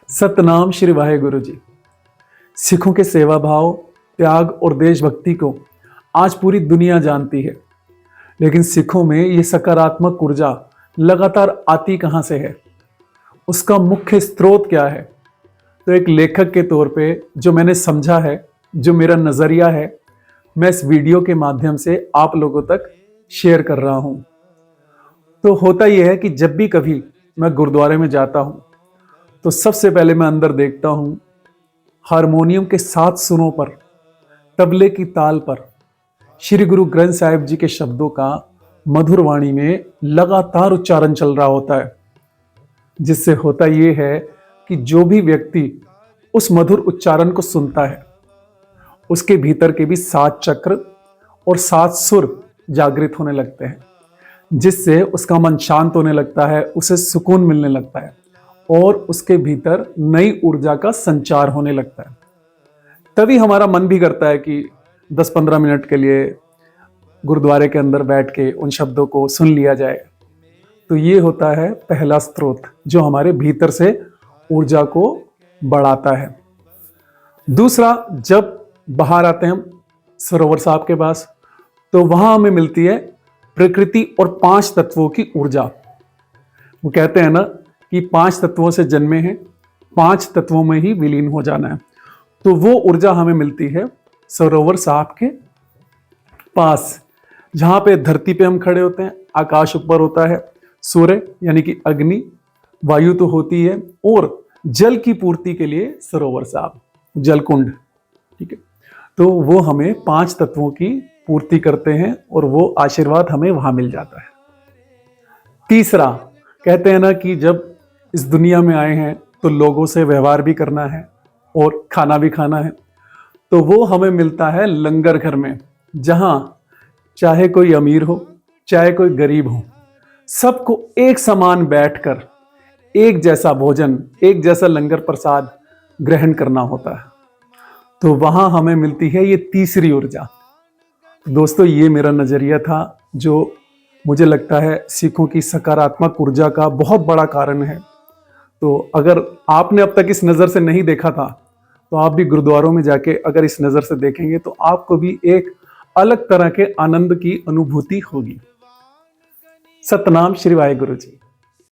सतनाम श्री वाहेगुरु जी। सिखों के सेवा भाव, त्याग और देशभक्ति को आज पूरी दुनिया जानती है, लेकिन सिखों में ये सकारात्मक ऊर्जा लगातार आती कहां से है, उसका मुख्य स्रोत क्या है? तो एक लेखक के तौर पे जो मैंने समझा है, जो मेरा नजरिया है, मैं इस वीडियो के माध्यम से आप लोगों तक शेयर कर रहा हूं। तो होता यह है कि जब भी कभी मैं गुरुद्वारे में जाता हूं तो सबसे पहले मैं अंदर देखता हूं हारमोनियम के 7 सुरों पर, तबले की ताल पर श्री गुरु ग्रंथ साहिब जी के शब्दों का मधुर वाणी में लगातार उच्चारण चल रहा होता है, जिससे होता यह है कि जो भी व्यक्ति उस मधुर उच्चारण को सुनता है उसके भीतर के भी 7 चक्र और 7 सुर जागृत होने लगते हैं, जिससे उसका मन शांत होने लगता है, उसे सुकून मिलने लगता है और उसके भीतर नई ऊर्जा का संचार होने लगता है। तभी हमारा मन भी करता है कि 10-15 मिनट के लिए गुरुद्वारे के अंदर बैठ के उन शब्दों को सुन लिया जाए। तो ये होता है पहला स्रोत जो हमारे भीतर से ऊर्जा को बढ़ाता है। दूसरा, जब बाहर आते हैं हम सरोवर साहब के पास, तो वहां हमें मिलती है प्रकृति और 5 तत्वों की ऊर्जा। वो कहते हैं ना कि 5 तत्वों से जन्मे हैं, 5 तत्वों में ही विलीन हो जाना है। तो वो ऊर्जा हमें मिलती है सरोवर साहब के पास, जहां पे धरती पे हम खड़े होते हैं, आकाश ऊपर होता है, सूर्य यानी कि अग्नि, वायु तो होती है, और जल की पूर्ति के लिए सरोवर साहब, जल कुंड। ठीक है, तो वो हमें 5 तत्वों की पूर्ति करते हैं और वो आशीर्वाद हमें वहां मिल जाता है। तीसरा, कहते हैं ना कि जब इस दुनिया में आए हैं तो लोगों से व्यवहार भी करना है और खाना भी खाना है, तो वो हमें मिलता है लंगर घर में, जहां चाहे कोई अमीर हो चाहे कोई गरीब हो, सबको एक समान बैठकर एक जैसा भोजन, एक जैसा लंगर प्रसाद ग्रहण करना होता है। तो वहां हमें मिलती है ये तीसरी ऊर्जा। दोस्तों, ये मेरा नजरिया था जो मुझे लगता है सिखों की सकारात्मक ऊर्जा का बहुत बड़ा कारण है। तो अगर आपने अब तक इस नज़र से नहीं देखा था, तो आप भी गुरुद्वारों में जाके अगर इस नज़र से देखेंगे तो आपको भी एक अलग तरह के आनंद की अनुभूति होगी। सतनाम श्री वाहेगुरु जी।